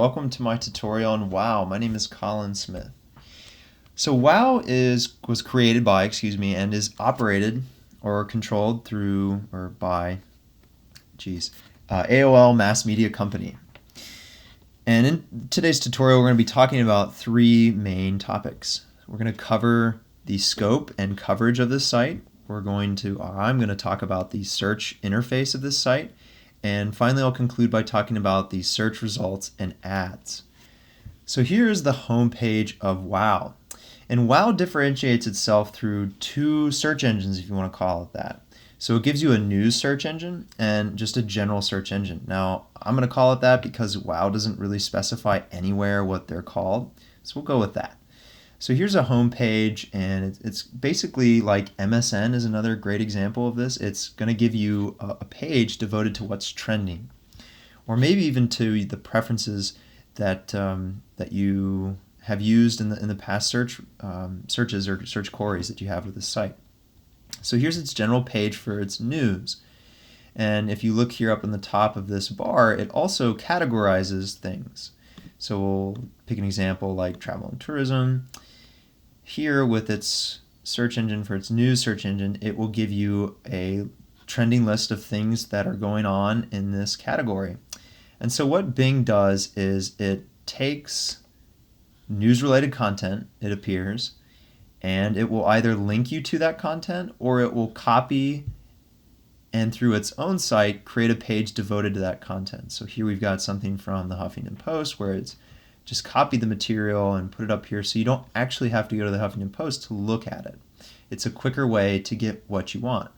welcome to my tutorial on WoW. My name is Colin Smith. So WoW was created by, and is operated or controlled through or by, AOL Mass Media Company. And in today's tutorial, we're going to be talking about three main topics. We're going to cover the scope and coverage of this site. I'm going to talk about the search interface of this site. And finally, I'll conclude by talking about the search results and ads. So here's the home page of WoW. And WoW differentiates itself through two search engines, if you want to call it that. So it gives you a news search engine and just a general search engine. Now, I'm going to call it that because WoW doesn't really specify anywhere what they're called. So we'll go with that. So here's a home page, and it's basically like MSN is another great example of this. It's going to give you a page devoted to what's trending, or maybe even to the preferences that that you have used in the past searches or search queries that you have with the site. So here's its general page for its news. And if you look here up in the top of this bar, it also categorizes things. So we'll pick an example like travel and tourism. Here with its search engine for its news search engine, it will give you a trending list of things that are going on in this category. And so what Bing does is it takes news-related content, it appears, and it will either link you to that content or it will copy and through its own site create a page devoted to that content. So here we've got something from the Huffington Post where it's just copy the material and put it up here so you don't actually have to go to the Huffington Post to look at it. It's a quicker way to get what you want.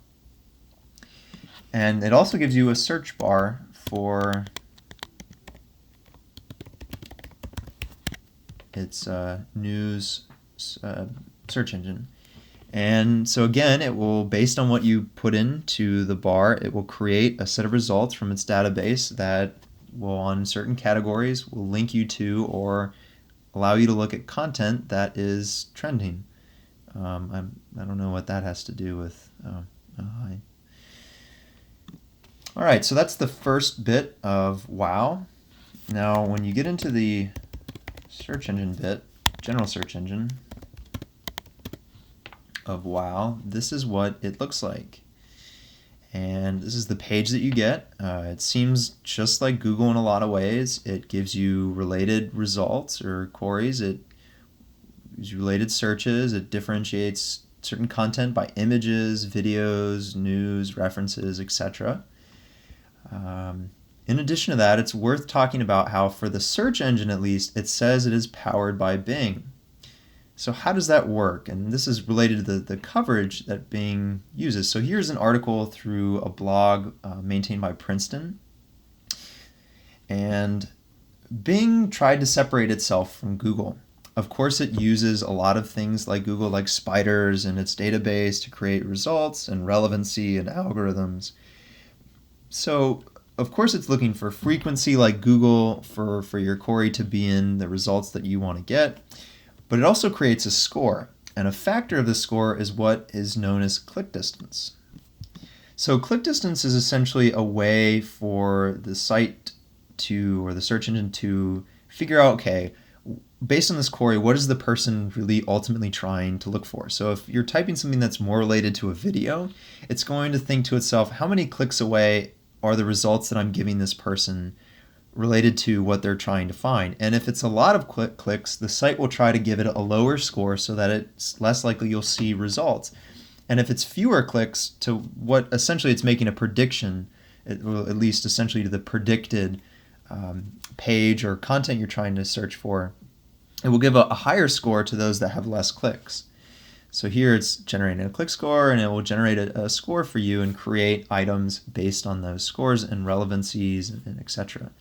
And it also gives you a search bar for its news search engine. And so again, it will, based on what you put into the bar, it will create a set of results from its database that will, on certain categories, will link you to or allow you to look at content that is trending. I don't know what that has to do with. All right, so that's the first bit of WoW. Now, when you get into the search engine bit, general search engine of WoW, this is what it looks like. And this is the page that you get. It seems just like Google in a lot of ways. It gives you related results or queries. It gives you related searches. It differentiates certain content by images, videos, news, references, etc. In addition to that, it's worth talking about how for the search engine at least, it says it is powered by Bing. So how does that work? And this is related to the coverage that Bing uses. So here's an article through a blog maintained by Princeton. And Bing tried to separate itself from Google. Of course, it uses a lot of things like Google, like spiders in its database to create results and relevancy and algorithms. So of course, it's looking for frequency like Google for your query to be in the results that you want to get. But it also creates a score, and a factor of the score is what is known as click distance. So click distance is essentially a way for the site or the search engine to figure out, okay, based on this query, what is the person really ultimately trying to look for? So if you're typing something that's more related to a video, it's going to think to itself, how many clicks away are the results that I'm giving this person related to what they're trying to find? And if it's a lot of clicks, the site will try to give it a lower score so that it's less likely you'll see results. And if it's fewer clicks to what essentially it's making a prediction, at least essentially to the predicted page or content you're trying to search for, it will give a higher score to those that have less clicks. So here it's generating a click score, and it will generate a score for you and create items based on those scores and relevancies and etc.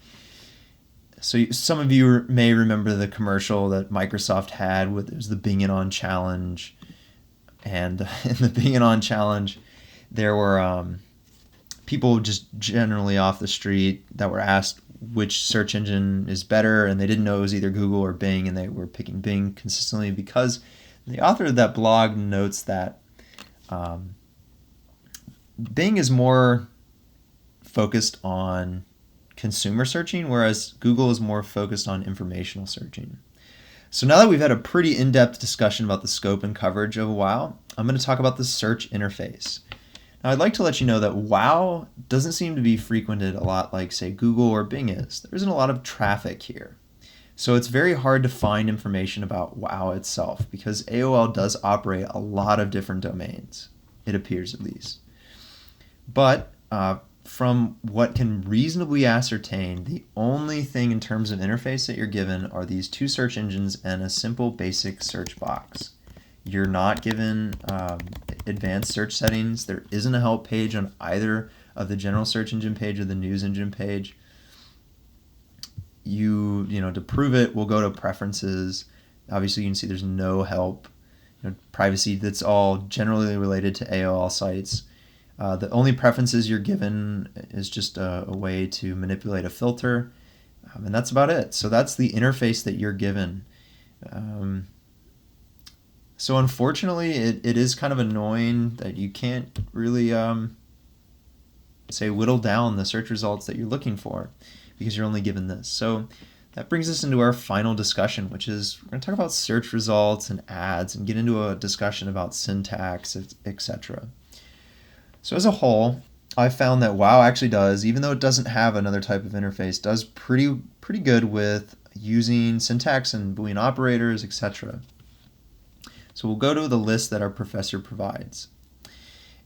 So some of you may remember the commercial that Microsoft had it was the Bing It On Challenge. And in the Bing It On Challenge, there were people just generally off the street that were asked which search engine is better, and they didn't know it was either Google or Bing, and they were picking Bing consistently because the author of that blog notes that Bing is more focused on consumer searching, whereas Google is more focused on informational searching. So now that we've had a pretty in-depth discussion about the scope and coverage of WOW, I'm going to talk about the search interface. Now, I'd like to let you know that WOW doesn't seem to be frequented a lot like, say, Google or Bing is. There isn't a lot of traffic here. So it's very hard to find information about WOW itself because AOL does operate a lot of different domains, it appears at least. But from what can reasonably ascertain, the only thing in terms of interface that you're given are these two search engines and a simple basic search box. You're not given advanced search settings. There isn't a help page on either of the general search engine page or the news engine page. You know, to prove it, we'll go to preferences. Obviously, you can see there's no help. Privacy, that's all generally related to AOL sites. The only preferences you're given is just a way to manipulate a filter, and that's about it. So that's the interface that you're given. So unfortunately, it is kind of annoying that you can't really, say, whittle down the search results that you're looking for because you're only given this. So that brings us into our final discussion, which is we're going to talk about search results and ads and get into a discussion about syntax, etc. So as a whole, I found that WOW actually does, even though it doesn't have another type of interface, does pretty good with using syntax and Boolean operators, etc. So we'll go to the list that our professor provides.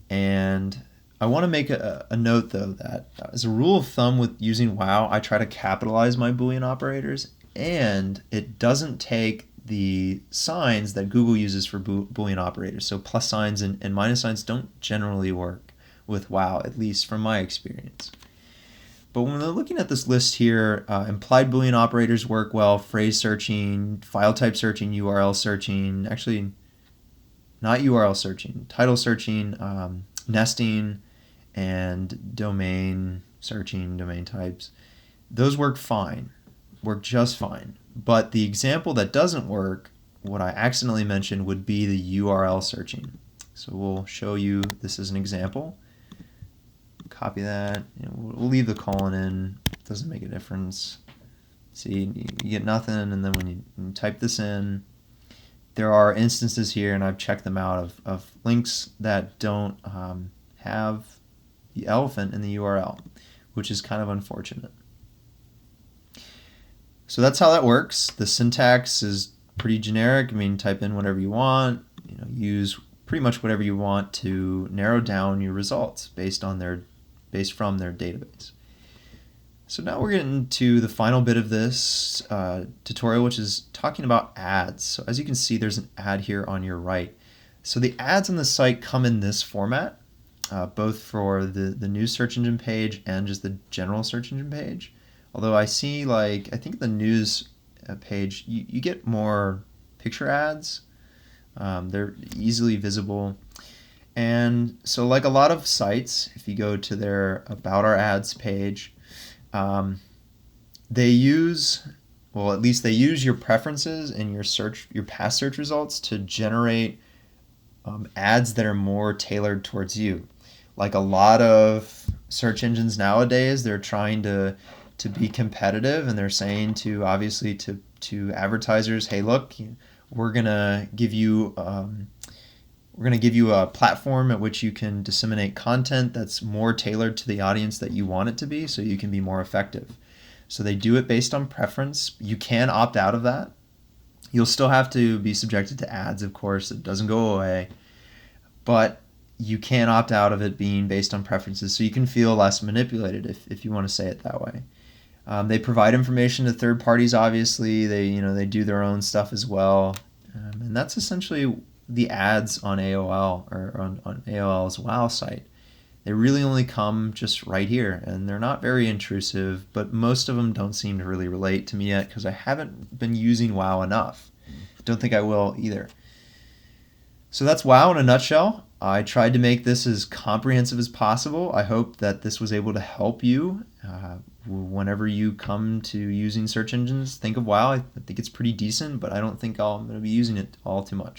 And I want to make a note, though, that as a rule of thumb with using WOW, I try to capitalize my Boolean operators, and it doesn't take the signs that Google uses for Boolean operators. So plus signs and minus signs don't generally work with WOW, at least from my experience. But when we're looking at this list here, implied Boolean operators work well, phrase searching, file type searching, URL searching, actually not URL searching, title searching, nesting, and domain searching, domain types. Those work fine, work just fine. But the example that doesn't work, what I accidentally mentioned, would be the URL searching. So we'll show you this as an example. Copy that. We'll leave the colon in. It doesn't make a difference. See, you get nothing, and then when you type this in, there are instances here, and I've checked them out, of links that don't have the elephant in the URL, which is kind of unfortunate. So that's how that works. The syntax is pretty generic. I mean, type in whatever you want. Use pretty much whatever you want to narrow down your results based from their database. So now we're getting to the final bit of this tutorial, which is talking about ads. So as you can see, there's an ad here on your right. So the ads on the site come in this format, both for the news search engine page and just the general search engine page. Although I see, I think the news page, you get more picture ads. They're easily visible. And so like a lot of sites, if you go to their About Our Ads page, they use your preferences in your past search results to generate ads that are more tailored towards you. Like a lot of search engines nowadays, they're trying to be competitive, and they're saying to advertisers, hey, look, we're gonna give you a platform at which you can disseminate content that's more tailored to the audience that you want it to be, so you can be more effective. So they do it based on preference. You can opt out of that. You'll still have to be subjected to ads, of course. It doesn't go away. But you can opt out of it being based on preferences, so you can feel less manipulated, if you want to say it that way. They provide information to third parties, obviously. They do their own stuff as well. And that's essentially the ads on AOL, or on AOL's WOW site. They really only come just right here, and they're not very intrusive, but most of them don't seem to really relate to me yet because I haven't been using WOW enough. Don't think I will either. So that's WOW in a nutshell. I tried to make this as comprehensive as possible. I hope that this was able to help you whenever you come to using search engines. Think of WOW. I think it's pretty decent, but I don't think I'm going to be using it all too much.